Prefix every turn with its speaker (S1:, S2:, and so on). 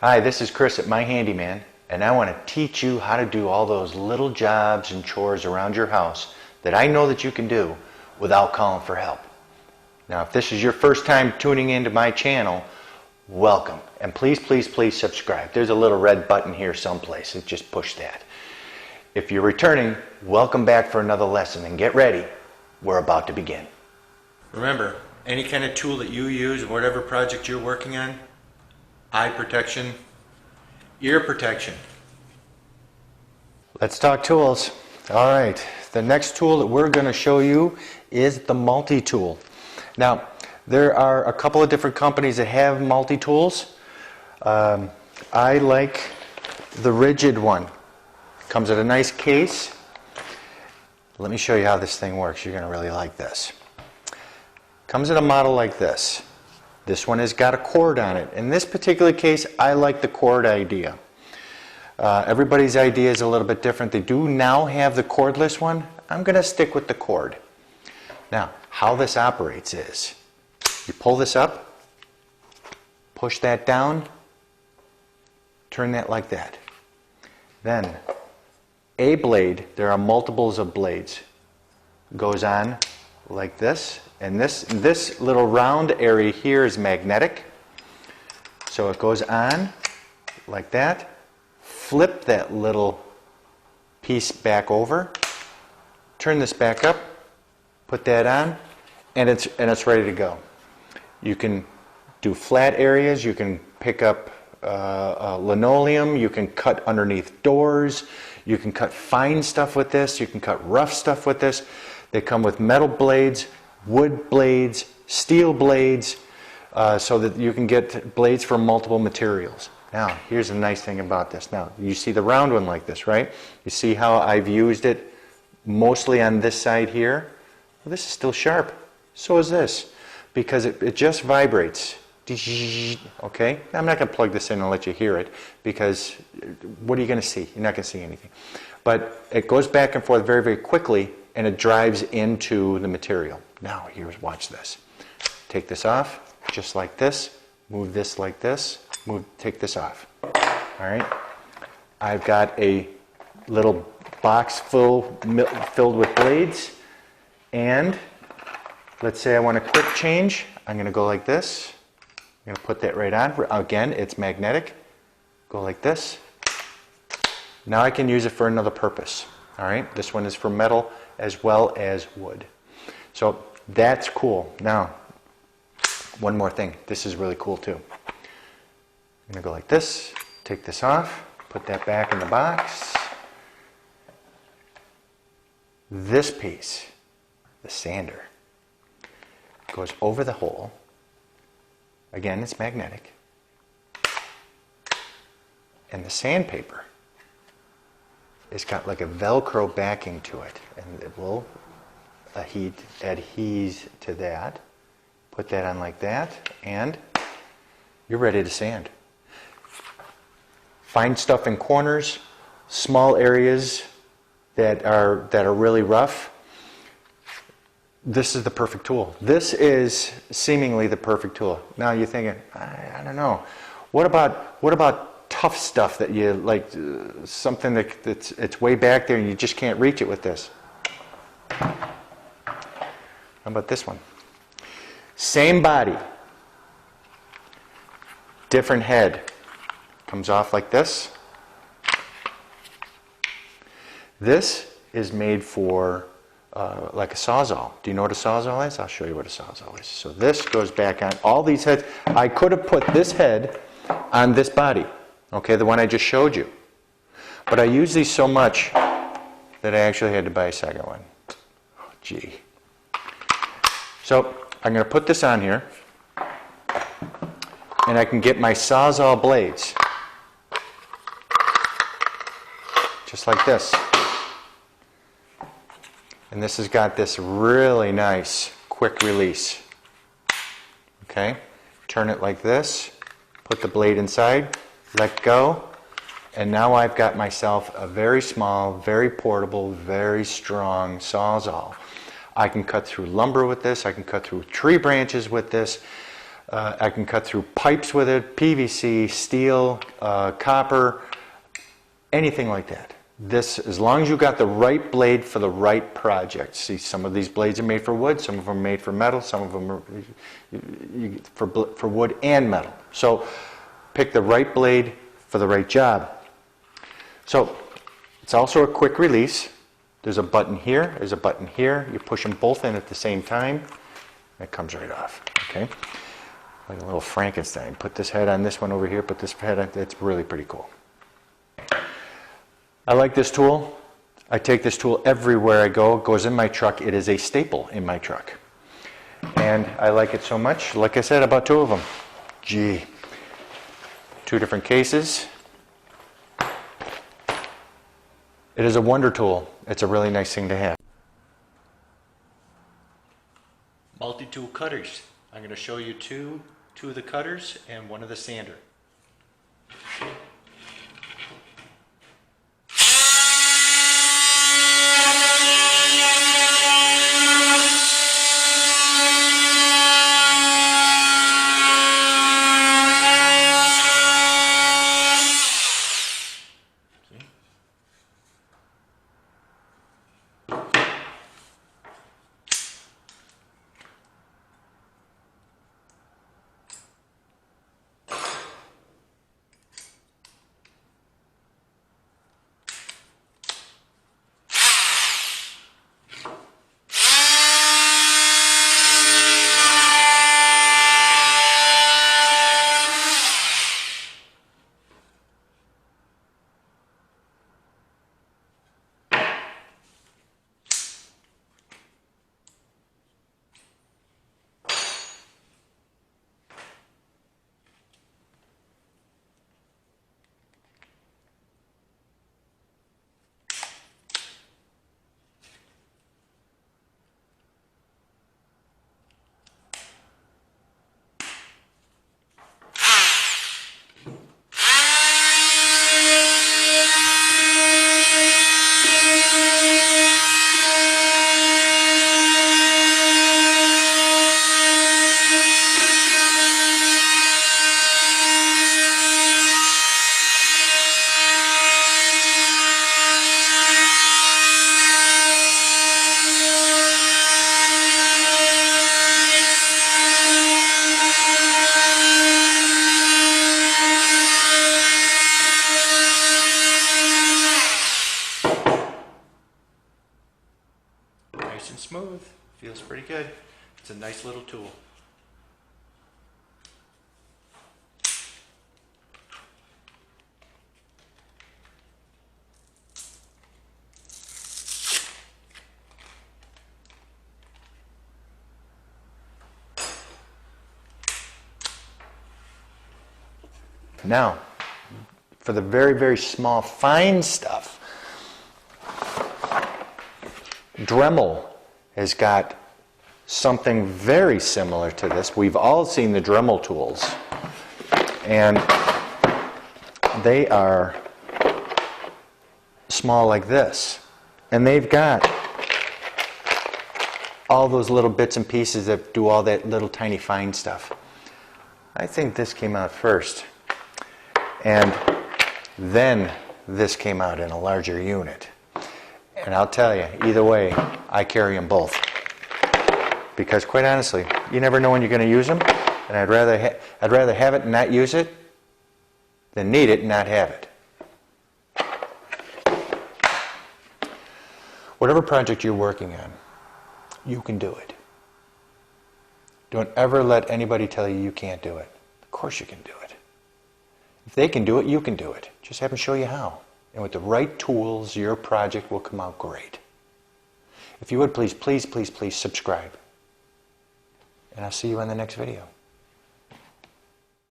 S1: Hi, this is Chris at My Handyman, and I want to teach you how to do all those little jobs and chores around your house that I know that you can do without calling for help. Now, if this is your first time tuning into my channel, welcome, and please subscribe. There's a little red button here someplace, and just push that. If you're returning, welcome back for another lesson, and get ready. We're about to begin. Remember, any kind of tool that you use, whatever project you're working on, eye protection, ear protection. Let's talk tools. All right, the next tool that we're going to show you is the multi-tool. Now, there are a couple of different companies that have multi-tools. I like the rigid one. Comes in a nice case. Let me show you how this thing works. You're going to really like this. Comes in a model like this. This one has got a cord on it. In this particular case, I like the cord idea. Everybody's idea is a little bit different. They do now have the cordless one. I'm going to stick with the cord. Now, how this operates is, you pull this up, push that down, turn that like that. Then, a blade, there are multiples of blades, goes on like this. And this little round area here is magnetic. So it goes on like that. Flip that little piece back over. Turn this back up. Put that on. And it's ready to go. You can do flat areas. You can pick up linoleum. You can cut underneath doors. You can cut fine stuff with this. You can cut rough stuff with this. They come with metal blades, wood blades, steel blades, so that you can get blades from multiple materials. Now, here's the nice thing about this. Now, you see the round one like this, right? You see how I've used it mostly on this side here? Well, this is still sharp. So is this, because it just vibrates. Okay? I'm not going to plug this in and let you hear it, because what are you going to see? You're not going to see anything. But it goes back and forth very, very quickly, and it drives into the material. Now, watch this. Take this off, just like this. Move this like this. Take this off. All right. I've got a little box filled with blades, and let's say I want a quick change. I'm going to go like this. I'm going to put that right on. Again, it's magnetic. Go like this. Now I can use it for another purpose. All right. This one is for metal as well as wood. So that's cool. Now, one more thing. This is really cool too. I'm going to go like this, take this off, put that back in the box. This piece, the sander, goes over the hole. Again, it's magnetic. And the sandpaper, it's got like a Velcro backing to it, and it will adhere to that. Put that on like that, and you're ready to sand. Find stuff in corners, small areas that are really rough. This is the perfect tool. This is seemingly the perfect tool. Now you're thinking, I don't know. What about tough stuff that you like, something that's way back there and you just can't reach it with this? How about this one? Same body, different head. Comes off like this. This is made for like a Sawzall. Do you know what a Sawzall is? I'll show you what a Sawzall is. So this goes back on all these heads. I could have put this head on this body, okay, the one I just showed you. But I use these so much that I actually had to buy a second one. Oh, gee. So I'm going to put this on here, and I can get my Sawzall blades, just like this. And this has got this really nice quick release. Okay, turn it like this, put the blade inside, let go, and now I've got myself a very small, very portable, very strong Sawzall. I can cut through lumber with this. I can cut through tree branches with this. I can cut through pipes with it, PVC, steel, copper, anything like that. This, as long as you got the right blade for the right project. See, some of these blades are made for wood, some of them are made for metal, some of them are for wood and metal. So pick the right blade for the right job. So it's also a quick release. There's a button here, there's a button here. You push them both in at the same time. It comes right off, okay? Like a little Frankenstein. Put this head on this one over here, put this head on, it's really pretty cool. I like this tool. I take this tool everywhere I go. It goes in my truck. It is a staple in my truck. And I like it so much. Like I said, I bought 2 of them. Gee. 2 different cases. It is a wonder tool. It's a really nice thing to have. Multi-tool cutters. I'm going to show you two of the cutters and one of the sander. Nice and smooth. Feels pretty good. It's a nice little tool. Now, for the very, very small, fine stuff, Dremel has got something very similar to this. We've all seen the Dremel tools, and they are small like this. And they've got all those little bits and pieces that do all that little tiny fine stuff. I think this came out first. And then this came out in a larger unit. And I'll tell you, either way, I carry them both. Because quite honestly, you never know when you're going to use them. And I'd rather have it and not use it than need it and not have it. Whatever project you're working on, you can do it. Don't ever let anybody tell you you can't do it. Of course you can do it. If they can do it, you can do it. Just have them show you how. And with the right tools, your project will come out great. If you would please, please, please, please subscribe. And I'll see you in the next video.